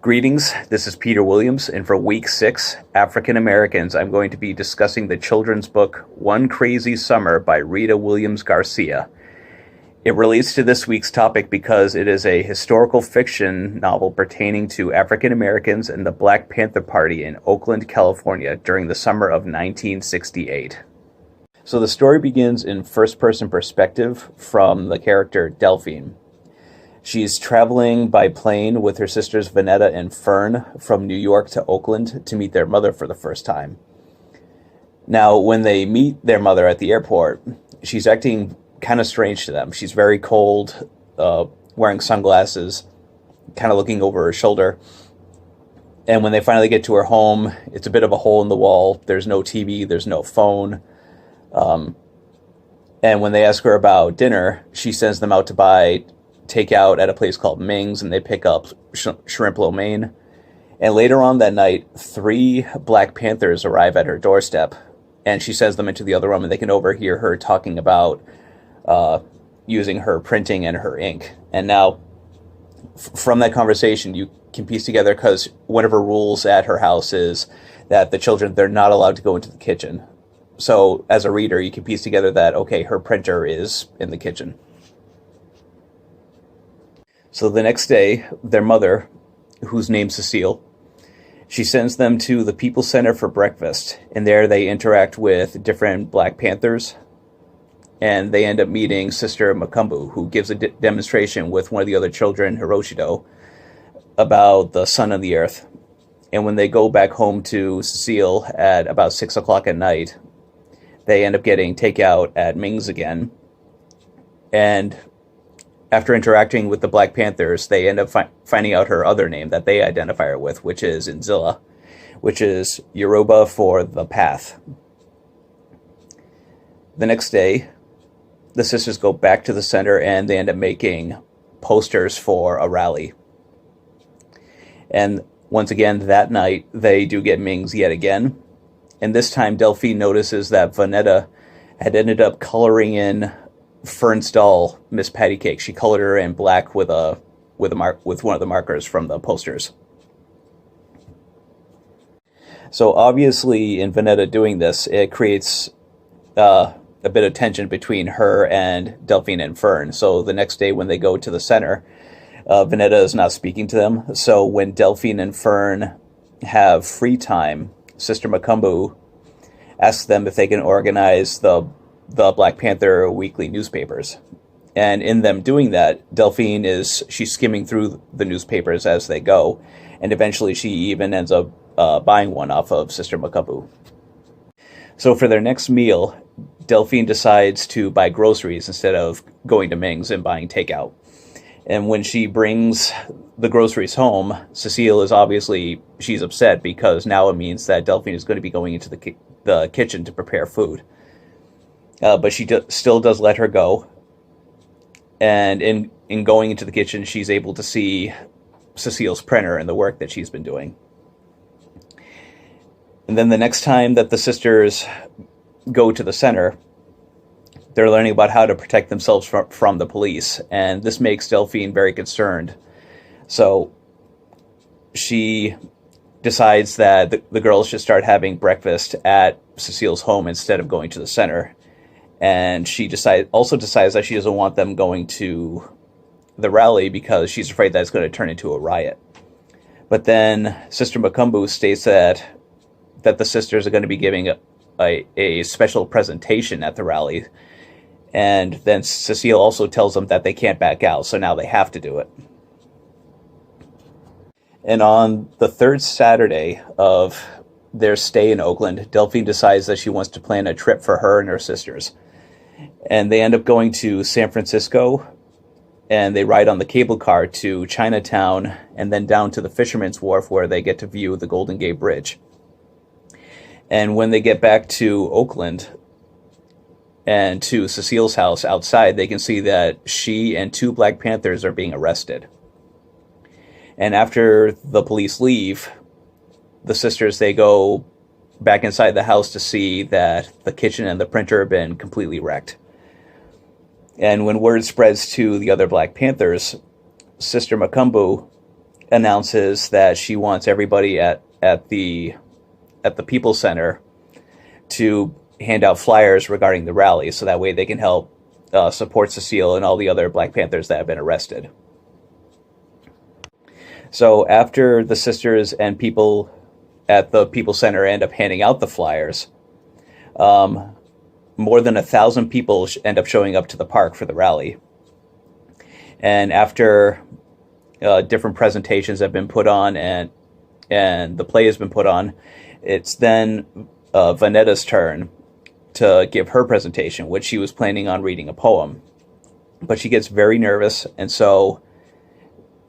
Greetings, this is Peter Williams, and for week 6, African Americans, I'm going to be discussing the children's book One Crazy Summer by Rita Williams-Garcia. It relates to this week's topic because it is a historical fiction novel pertaining to African Americans and the Black Panther Party in Oakland, California during the summer of 1968. So the story begins in first-person perspective from the character Delphine. She's traveling by plane with her sisters Vanetta and Fern from New York to Oakland to meet their mother for the first time. Now, when they meet their mother at the airport, she's acting kind of strange to them. She's very cold, wearing sunglasses, kind of looking over her shoulder. And when they finally get to her home, it's a bit of a hole in the wall. There's no TV, there's no phone. And when they ask her about dinner, she sends them out to buy takeout at a place called Ming's, and they pick up shrimp lo mein. And later on that night, 3 Black Panthers arrive at her doorstep, and she sends them into the other room, and they can overhear her talking about using her printing and her ink. And now, from that conversation, you can piece together, because one of her rules at her house is that the children, they're not allowed to go into the kitchen. So, as a reader, you can piece together that, okay, her printer is in the kitchen. So the next day, their mother, who's named Cecile, she sends them to the People's Center for breakfast, and there they interact with different Black Panthers, and they end up meeting Sister Makumbu, who gives a demonstration with one of the other children, Hiroshido, about the sun and the earth. And when they go back home to Cecile at about 6 o'clock at night, they end up getting takeout at Ming's again, and after interacting with the Black Panthers, they end up finding out her other name that they identify her with, which is Nzilla, which is Yoruba for the path. The next day, the sisters go back to the center and they end up making posters for a rally. And once again, that night, they do get Ming's yet again. And this time, Delphine notices that Vanetta had ended up coloring in Fern's doll, Miss Patty Cake. She colored her in black with one of the markers from the posters. So obviously, in Vanetta doing this, it creates a bit of tension between her and Delphine and Fern. So the next day when they go to the center, Vanetta is not speaking to them. So when Delphine and Fern have free time, Sister Makumbu asks them if they can organize the Black Panther weekly newspapers. And in them doing that, she's skimming through the newspapers as they go, and eventually she even ends up buying one off of Sister Makumbu. So for their next meal, Delphine decides to buy groceries instead of going to Ming's and buying takeout. And when she brings the groceries home, Cecile she's upset because now it means that Delphine is going to be going into the kitchen to prepare food. But she still does let her go. And in going into the kitchen, she's able to see Cecile's printer and the work that she's been doing. And then the next time that the sisters go to the center, they're learning about how to protect themselves from the police. And this makes Delphine very concerned. So she decides that the girls should start having breakfast at Cecile's home instead of going to the center. And she also decides that she doesn't want them going to the rally because she's afraid that it's going to turn into a riot. But then Sister Makumbu states that the sisters are going to be giving a special presentation at the rally. And then Cecile also tells them that they can't back out, so now they have to do it. And on the third Saturday of their stay in Oakland, Delphine decides that she wants to plan a trip for her and her sisters. And they end up going to San Francisco, and they ride on the cable car to Chinatown, and then down to the Fisherman's Wharf, where they get to view the Golden Gate Bridge. And when they get back to Oakland and to Cecile's house outside, they can see that she and 2 Black Panthers are being arrested. And after the police leave, the sisters, they go back inside the house to see that the kitchen and the printer have been completely wrecked. And when word spreads to the other Black Panthers, Sister Makumbu announces that she wants everybody at the People Center to hand out flyers regarding the rally, so that way they can help support Cecile and all the other Black Panthers that have been arrested. So after the sisters and people at the People Center end up handing out the flyers, more than 1,000 people end up showing up to the park for the rally. And after different presentations have been put on and the play has been put on, it's then Vanetta's turn to give her presentation, which she was planning on reading a poem. But she gets very nervous, and so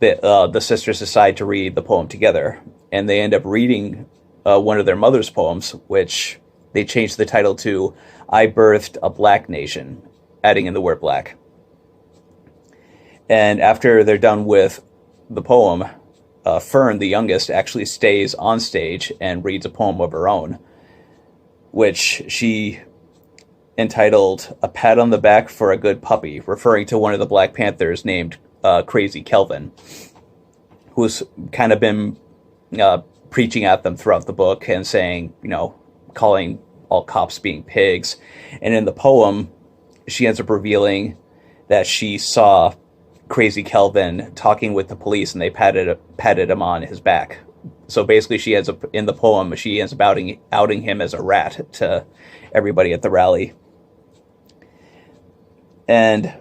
the sisters decide to read the poem together. And they end up reading one of their mother's poems, which they changed the title to I Birthed a Black Nation, adding in the word black. And after they're done with the poem, Fern, the youngest, actually stays on stage and reads a poem of her own, which she entitled A Pat on the Back for a Good Puppy, referring to one of the Black Panthers named Crazy Kelvin, who's kind of been preaching at them throughout the book and saying, calling all cops being pigs. And in the poem, she ends up revealing that she saw Crazy Kelvin talking with the police, and they patted him on his back. So basically, she ends up in the poem, she ends up outing him as a rat to everybody at the rally. And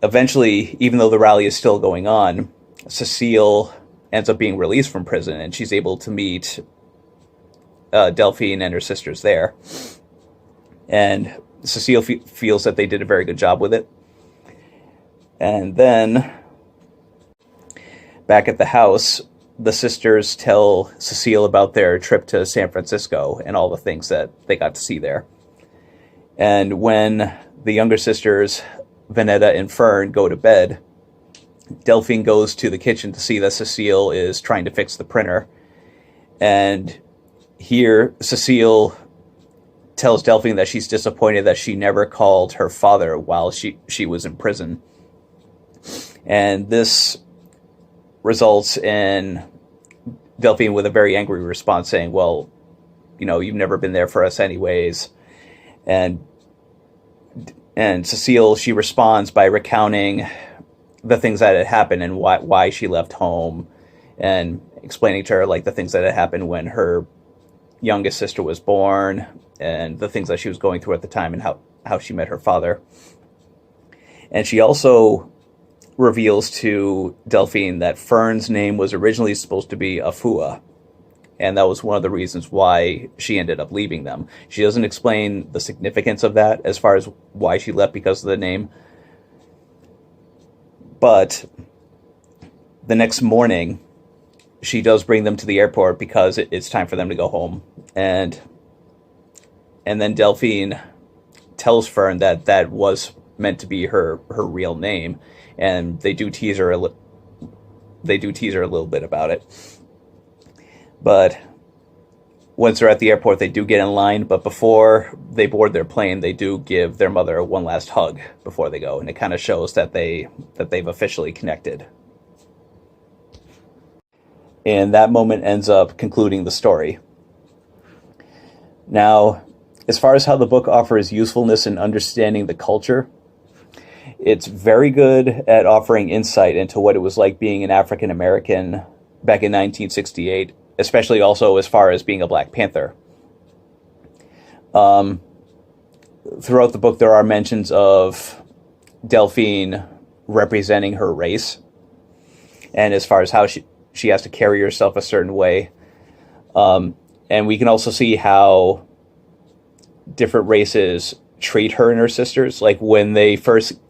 eventually, even though the rally is still going on, Cecile ends up being released from prison, and she's able to meet Delphine and her sisters there. And Cecile feels that they did a very good job with it. And then, back at the house, the sisters tell Cecile about their trip to San Francisco and all the things that they got to see there. And when the younger sisters, Vanetta and Fern, go to bed, Delphine goes to the kitchen to see that Cecile is trying to fix the printer. And here, Cecile tells Delphine that she's disappointed that she never called her father while she was in prison. And this results in Delphine with a very angry response saying, well, you've never been there for us anyways. And Cecile, she responds by recounting the things that had happened and why she left home, and explaining to her the things that had happened when her youngest sister was born and the things that she was going through at the time and how she met her father. And she also reveals to Delphine that Fern's name was originally supposed to be Afua, and that was one of the reasons why she ended up leaving them. She doesn't explain the significance of that as far as why she left because of the name. But the next morning, she does bring them to the airport because it's time for them to go home. And then Delphine tells Fern that was meant to be her real name, and they do tease her a little bit about it. But once they're at the airport, they do get in line, but before they board their plane, they do give their mother one last hug before they go, and it kind of shows that they've officially connected. And that moment ends up concluding the story. Now, as far as how the book offers usefulness in understanding the culture, it's very good at offering insight into what it was like being an African American back in 1968, especially also as far as being a Black Panther. Throughout the book, there are mentions of Delphine representing her race, and as far as how she has to carry herself a certain way. And we can also see how different races treat her and her sisters. Like when they first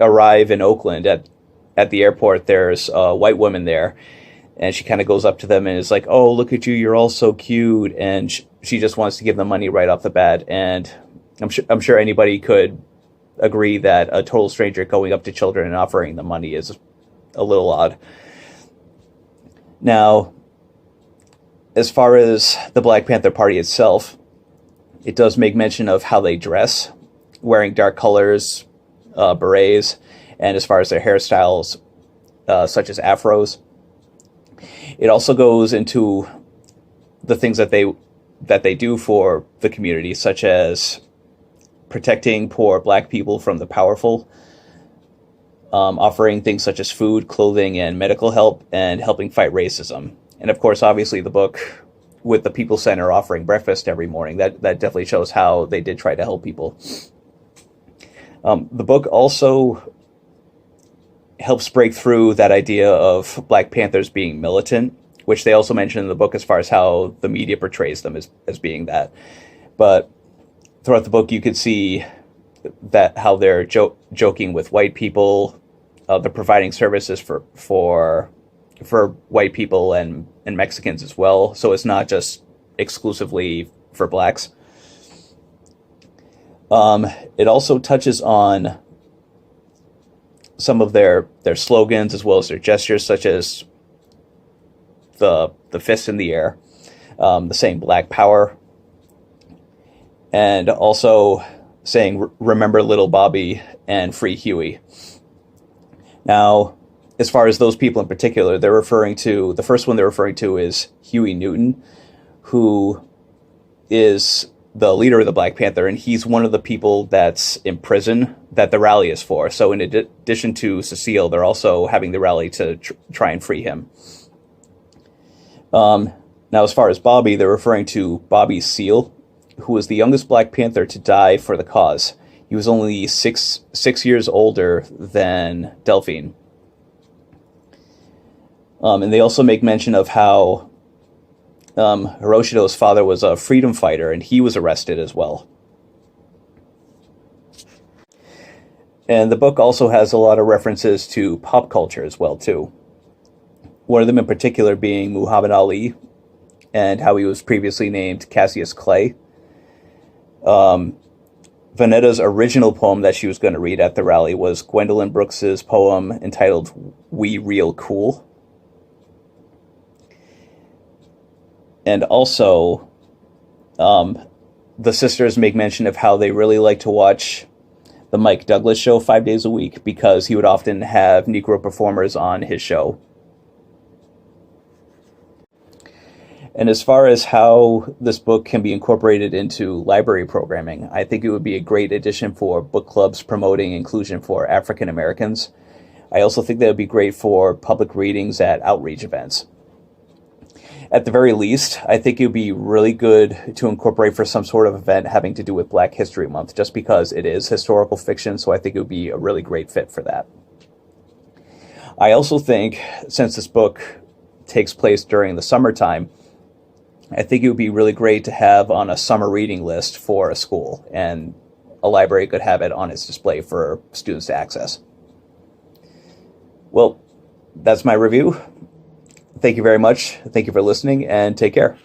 arrive in Oakland at the airport, there's a white woman there, and she kind of goes up to them and is like, oh, look at you, you're all so cute. And she just wants to give them money right off the bat. And I'm sure anybody could agree that a total stranger going up to children and offering them money is a little odd. Now, as far as the Black Panther Party itself, it does make mention of how they dress, wearing dark colors, berets, and as far as their hairstyles, such as afros. It also goes into the things that they do for the community, such as protecting poor black people from the powerful, offering things such as food, clothing, and medical help, and helping fight racism. And of course, obviously, the book with the People Center offering breakfast every morning, that definitely shows how they did try to help people. The book also helps break through that idea of Black Panthers being militant, which they also mention in the book as far as how the media portrays them as being that. But throughout the book, you could see that how they're joking with white people, they're providing services for white people and Mexicans as well. So it's not just exclusively for blacks. It also touches on some of their slogans as well as their gestures, such as the fist in the air, the saying Black Power, and also saying remember little Bobby and free Huey. Now, as far as those people in particular, they're referring to, the first one they're referring to is Huey Newton, who is the leader of the Black Panther, and he's one of the people that's in prison that the rally is for. So in addition to Cecile, they're also having the rally to try and free him. Now, as far as Bobby, they're referring to Bobby Seale, who was the youngest Black Panther to die for the cause. He was only six years older than Delphine. And they also make mention of how Hiroshido's father was a freedom fighter, and he was arrested as well. And the book also has a lot of references to pop culture as well, too. One of them in particular being Muhammad Ali, and how he was previously named Cassius Clay. Vanetta's original poem that she was going to read at the rally was Gwendolyn Brooks's poem entitled We Real Cool. And also, the sisters make mention of how they really like to watch the Mike Douglas show 5 days a week, because he would often have Negro performers on his show. And as far as how this book can be incorporated into library programming, I think it would be a great addition for book clubs promoting inclusion for African Americans. I also think that would be great for public readings at outreach events. At the very least, I think it would be really good to incorporate for some sort of event having to do with Black History Month, just because it is historical fiction, so I think it would be a really great fit for that. I also think, since this book takes place during the summertime, I think it would be really great to have on a summer reading list for a school, and a library could have it on its display for students to access. Well, that's my review. Thank you very much. Thank you for listening, and take care.